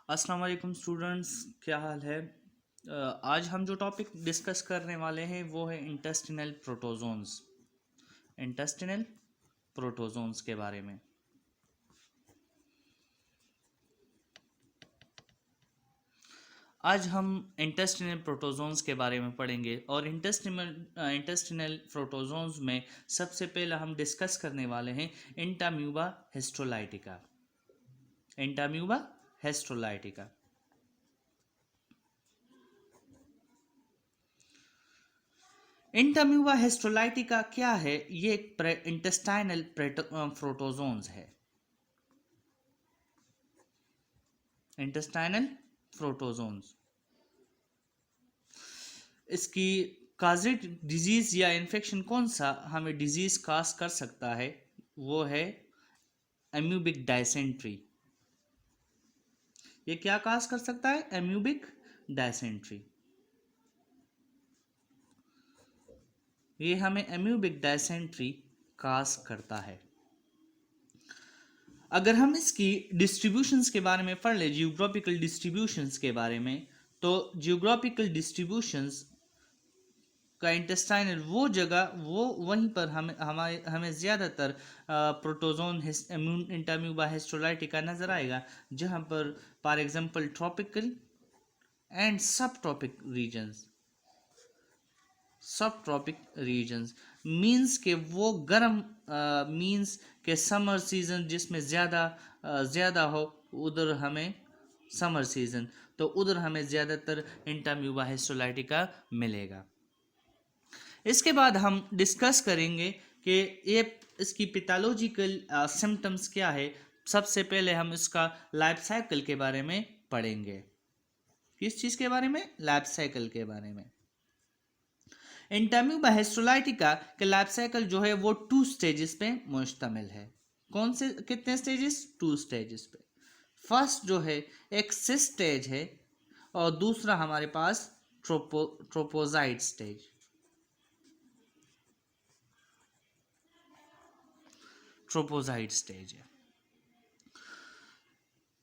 अस्सलाम वालेकुम स्टूडेंट्स, क्या हाल है। आज हम जो टॉपिक डिस्कस करने वाले हैं वो है इंटेस्टिनल प्रोटोजोन्स के बारे में। आज हम इंटेस्टिनल प्रोटोजोन्स के बारे में पढ़ेंगे और इंटेस्टिनल प्रोटोजोन्स में सबसे पहले हम डिस्कस करने वाले हैं इंटाम्यूबा हिस्टोलाइटिका। इंटाम्यूबा हिस्टोलाइटिका इंटाम्यूबा हिस्टोलाइटिका क्या है? ये एक इंटेस्टाइनल प्रोटोजोन्स है। इंटेस्टाइनल प्रोटोजोन्स इसकी काजिट डिजीज या इन्फेक्शन कौन सा हमें डिजीज काज कर सकता है? वो है एम्यूबिक डायसेंट्री। ये क्या काज कर सकता है? एम्यूबिक डायसेंट्री। ये हमें एम्यूबिक डायसेंट्री काज करता है। अगर हम इसकी डिस्ट्रीब्यूशंस के बारे में पढ़ ले, जियोग्राफिकल डिस्ट्रीब्यूशंस के बारे में, तो जियोग्राफिकल डिस्ट्रीब्यूशंस का इंटेस्टाइनल वो जगह, वो वहीं पर हमें ज़्यादातर प्रोटोजोन इंटाम्यूबा हिस्टोलाइटिका नज़र आएगा, जहाँ पर फॉर एग्जांपल ट्रॉपिकल एंड सब ट्रॉपिक रीजन्स मींस के वो गर्म मींस के समर सीजन जिसमें ज़्यादा हो, उधर हमें समर सीजन, तो उधर हमें ज़्यादातर इंटाम्यूबा हिस्टोलाइटिका मिलेगा। इसके बाद हम डिस्कस करेंगे कि ये इसकी पैथोलॉजिकल सिम्टम्स क्या है। सबसे पहले हम इसका लाइफ साइकिल के बारे में पढ़ेंगे। किस चीज़ के बारे में? लाइफ साइकिल के बारे में। इंटाम्यूबा हिस्टोलाइटिका के लाइफ साइकिल जो है वो 2 स्टेजेस पे मुश्तमिल है। कौन से कितने स्टेजेस? 2 स्टेजेस पे। फर्स्ट जो है एक सिस स्टेज है और दूसरा हमारे पास ट्रोपोजाइट स्टेज। ट्रोपोजाइट स्टेज है।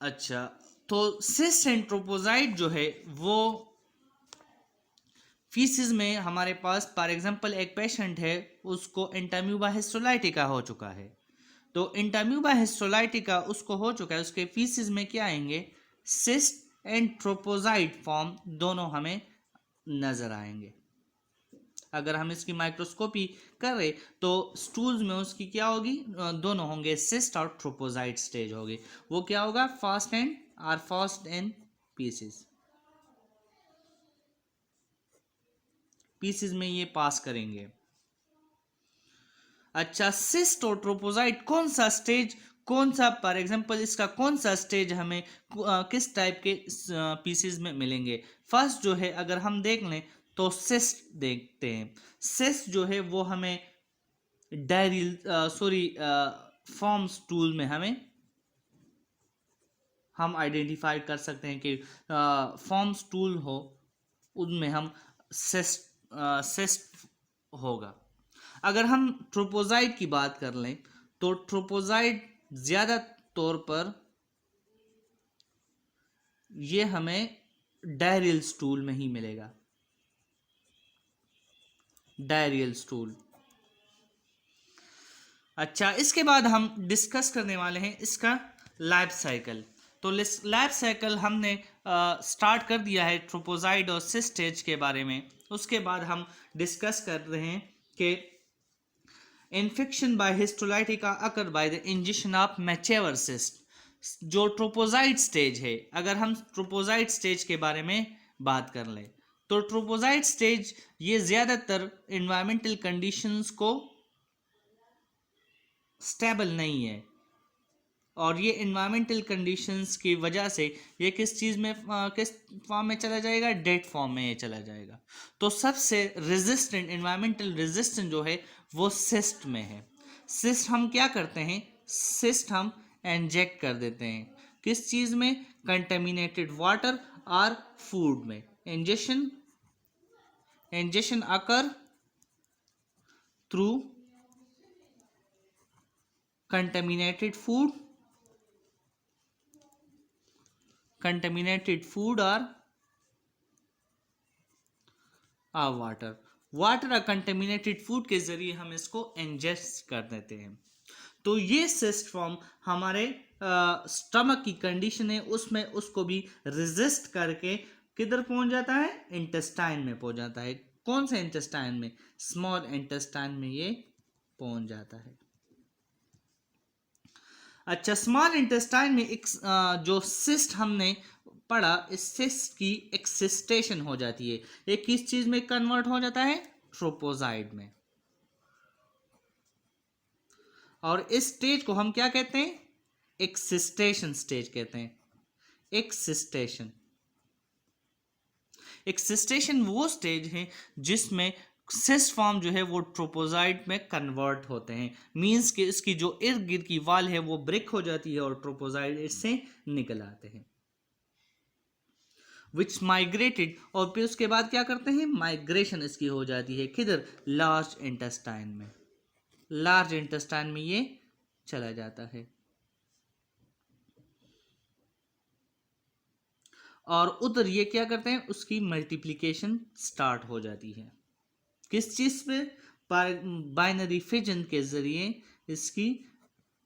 अच्छा, तो सिस एंड ट्रोपोजाइट जो है वो फीसिस में हमारे पास फॉर एग्जांपल एक पेशेंट है, उसको इंटाम्यूबा हिस्टोलाइटिका हो चुका है। तो इंटाम्यूबा हिस्टोलाइटिका उसको हो चुका है, उसके फीसिस में क्या आएंगे? सिस्ट एंड ट्रोपोजाइट फॉर्म दोनों हमें नजर आएंगे। अगर हम इसकी माइक्रोस्कोपी कर रहे तो स्टूल्स में उसकी क्या होगी? दोनों होंगे, सिस्ट और ट्रोपोजाइट स्टेज होगी। वो क्या होगा? फास्ट एंड पीसेस पीसेस में ये पास करेंगे। अच्छा, सिस्ट और ट्रोपोजाइट कौन सा फॉर एग्जांपल इसका कौन सा स्टेज हमें किस टाइप के पीसेस में मिलेंगे? फर्स्ट जो है अगर हम देख लें तो सिस्ट देखते हैं। सिस्ट जो है वो हमें डायरिल फॉर्म स्टूल में हम आइडेंटिफाई कर सकते हैं कि फॉर्म स्टूल हो, उनमें हम सिस्ट होगा। अगर हम ट्रोपोजाइट की बात कर लें तो ट्रोपोजाइट ज़्यादा तौर पर ये हमें डायरियल स्टूल में ही मिलेगा। Diarrhoeal stool. अच्छा, इसके बाद हम डिस्कस करने वाले हैं इसका लाइफ साइकिल। तो लाइफ साइकिल हमने स्टार्ट कर दिया है ट्रोपोजाइट और सिस स्टेज के बारे में। उसके बाद हम डिस्कस कर रहे हैं कि infection by histolytica occur by the injection of mature cyst. जो ट्रोपोजाइट स्टेज है, अगर हम ट्रोपोजाइट स्टेज के बारे में बात कर लें तो ट्रोपोजाइट स्टेज ये ज़्यादातर इन्वायरमेंटल कंडीशंस को स्टेबल नहीं है, और ये इन्वायरमेंटल कंडीशंस की वजह से ये किस फॉर्म में चला जाएगा? डेड फॉर्म में ये चला जाएगा। तो सबसे इन्वायरमेंटल रेजिस्टेंट जो है वो सिस्ट में है। सिस्ट हम क्या करते हैं? सिस्ट हम इंजेक्ट कर देते हैं किस चीज़ में? कंटेमिनेटेड वाटर और फूड में। इंजेक्शन अकर through contaminated food contaminated food और वाटर। वाटर और कंटेमिनेटेड फूड के जरिए हम इसको इंजेस्ट कर देते हैं। तो ये सिस्ट फॉर्म हमारे स्टमक की कंडीशन है, उसमें उसको भी रेजिस्ट करके किधर पहुंच जाता है, इंटेस्टाइन में पहुंच जाता है। कौन से इंटेस्टाइन में, स्मॉल इंटेस्टाइन में ये पहुंच जाता है। अच्छा, स्मॉल इंटेस्टाइन में एक जो सिस्ट हमने पढ़ा, इस सिस्ट की एक्सिस्टेशन हो जाती है। ये किस चीज में कन्वर्ट हो जाता है, ट्रोपोजाइड में। और इस स्टेज को हम क्या कहते हैं, एक्सिस्टेशन स्टेज कहते हैं। एक्सिस्टेशन, एक्सिस्टेशन वो स्टेज है जिसमें सिस्ट फॉर्म जो है वो ट्रोपोजाइट में कन्वर्ट होते हैं। मींस कि इसकी जो इर्द गिर्द की वाल है वो ब्रेक हो जाती है और ट्रोपोजाइट इससे निकल आते हैं, विच माइग्रेटेड। और फिर उसके बाद क्या करते हैं, माइग्रेशन इसकी हो जाती है किधर, लार्ज इंटेस्टाइन में। लार्ज इंटेस्टाइन में ये चला जाता है और उधर ये क्या करते हैं, उसकी मल्टीप्लिकेशन स्टार्ट हो जाती है। किस चीज पे, बाइनरी फिजन के जरिए इसकी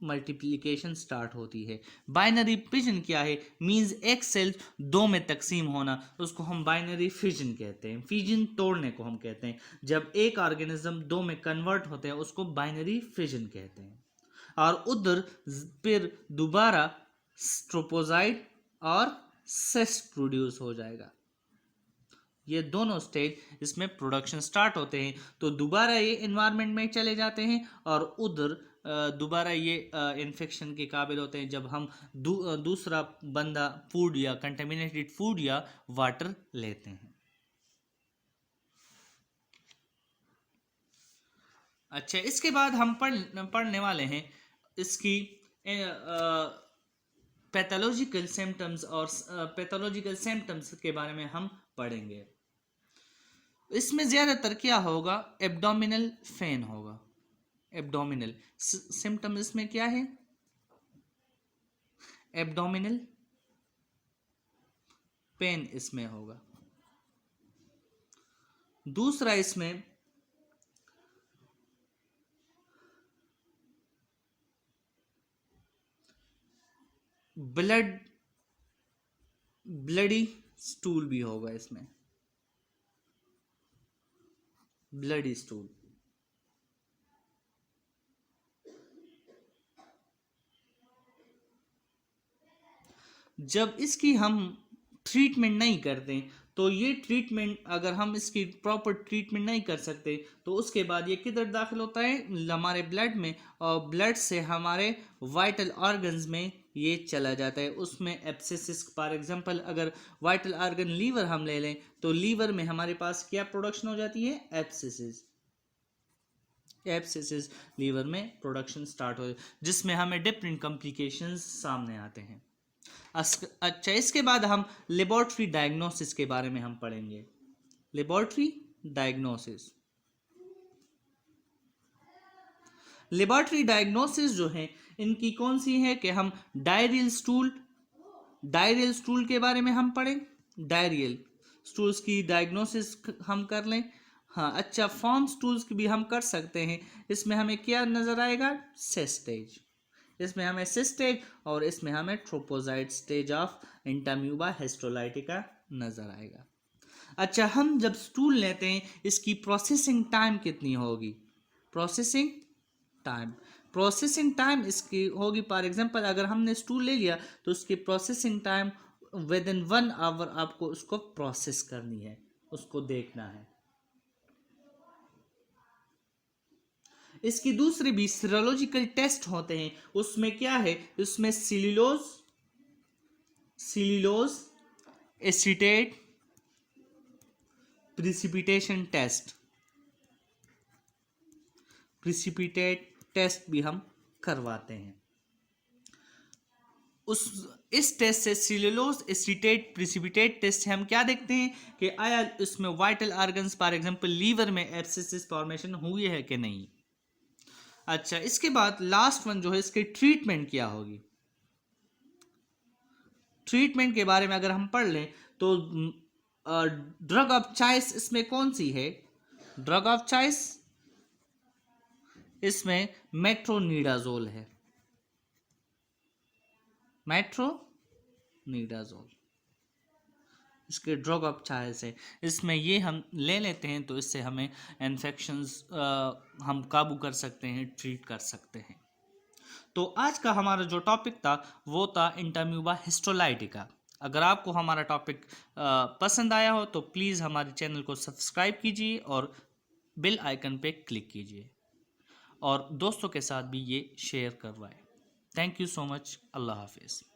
मल्टीप्लिकेशन स्टार्ट होती है। बाइनरी फिजन क्या है, मींस एक सेल दो में तकसीम होना, उसको हम बाइनरी फिजन कहते हैं। फिजन तोड़ने को हम कहते हैं। जब एक ऑर्गेनिज्म दो में कन्वर्ट होते हैं उसको बाइनरी फिजन कहते हैं। और उधर फिर दोबारा ट्रोपोजाइट और सिस्ट प्रोड्यूस हो जाएगा। ये दोनों स्टेज इसमें प्रोडक्शन स्टार्ट होते हैं। तो दोबारा ये इन्वायरमेंट में चले जाते हैं और उधर दोबारा ये इन्फेक्शन के काबिल होते हैं जब हम दूसरा बंदा फूड या कंटेमिनेटेड फूड या वाटर लेते हैं। अच्छा, इसके बाद हम पढ़ने वाले हैं इसकी पैथोलॉजिकल सिम्टम्स, और पैथोलॉजिकल सिम्टम्स के बारे में हम पढ़ेंगे। इसमें ज़्यादातर क्या होगा, एब्डोमिनल पेन होगा। एब्डोमिनल सिम्टम इसमें क्या है, एब्डोमिनल पेन इसमें होगा। दूसरा इसमें ब्लडी स्टूल भी होगा। इसमें ब्लडी स्टूल। जब इसकी हम ट्रीटमेंट नहीं करते, तो ये ट्रीटमेंट अगर हम इसकी प्रॉपर ट्रीटमेंट नहीं कर सकते तो उसके बाद ये किधर दाखिल होता है, हमारे ब्लड में, और ब्लड से हमारे वाइटल ऑर्गन्स में ये चला जाता है। उसमें एब्सेसिस, फॉर एग्जांपल अगर वाइटल ऑर्गन लीवर हम ले लें तो लीवर में हमारे पास क्या प्रोडक्शन हो जाती है, एब्सेसिस। एब्सेसिस लीवर में प्रोडक्शन स्टार्ट हो, जिसमें हमें डिफरेंट कॉम्प्लिकेशंस सामने आते हैं। अच्छा, इसके बाद हम लेबोरेटरी डायग्नोसिस के बारे में हम पढ़ेंगे। लेबोरेटरी डायग्नोसिस, लेबोरेटरी डायग्नोसिस जो है इनकी कौन सी है कि हम डायरियल स्टूल के बारे में हम पढ़ें। डायरियल स्टूल्स की डायग्नोसिस हम कर लें। हाँ, अच्छा, फॉर्म स्टूल्स की भी हम कर सकते हैं। इसमें हमें क्या नजर आएगा, सिस्ट स्टेज। इसमें हमें सिस्ट स्टेज और इसमें हमें ट्रोपोजाइट स्टेज ऑफ इंटरम्यूबा हिस्टोलाइटिका नजर आएगा। अच्छा, हम जब स्टूल लेते हैं इसकी प्रोसेसिंग टाइम कितनी होगी, प्रोसेसिंग टाइम इसकी होगी, फॉर एग्जांपल अगर हमने स्टूल ले लिया तो उसकी processing time within 1 hour आपको उसको प्रोसेस करनी है, उसको देखना है। इसकी दूसरी भी सीरोलॉजिकल टेस्ट होते हैं। उसमें क्या है, उसमें सिलिलोज एसीटेट प्रिसिपिटेशन टेस्ट भी हम करवाते हैं। इस टेस्ट से सिलुलोज एसीटेट प्रिसिपिटेट टेस्ट से हम क्या देखते हैं कि आया इसमें vital organs, for example liver में एब्सेसिस फॉर्मेशन हुई है कि नहीं। अच्छा, इसके बाद लास्ट वन जो है, इसकी ट्रीटमेंट क्या होगी। ट्रीटमेंट के बारे में अगर हम पढ़ लें तो ड्रग ऑफ चॉइस इसमें कौन सी है? ड्रग ऑफ चॉइस इसमें मेट्रोनिडाजोल है, मेट्रोनिडाजोल इसके ड्रग ऑफ चॉइस है। इसमें ये हम ले लेते हैं तो इससे हमें इन्फेक्शंस हम काबू कर सकते हैं, ट्रीट कर सकते हैं। तो आज का हमारा जो टॉपिक था वो था इंटरम्यूबा हिस्टोलाइटिका। अगर आपको हमारा टॉपिक पसंद आया हो तो प्लीज़ हमारे चैनल को सब्सक्राइब कीजिए और बेल आइकन पे क्लिक कीजिए और दोस्तों के साथ भी ये शेयर करवाएं। Thank you so much. अल्लाह हाफिज़।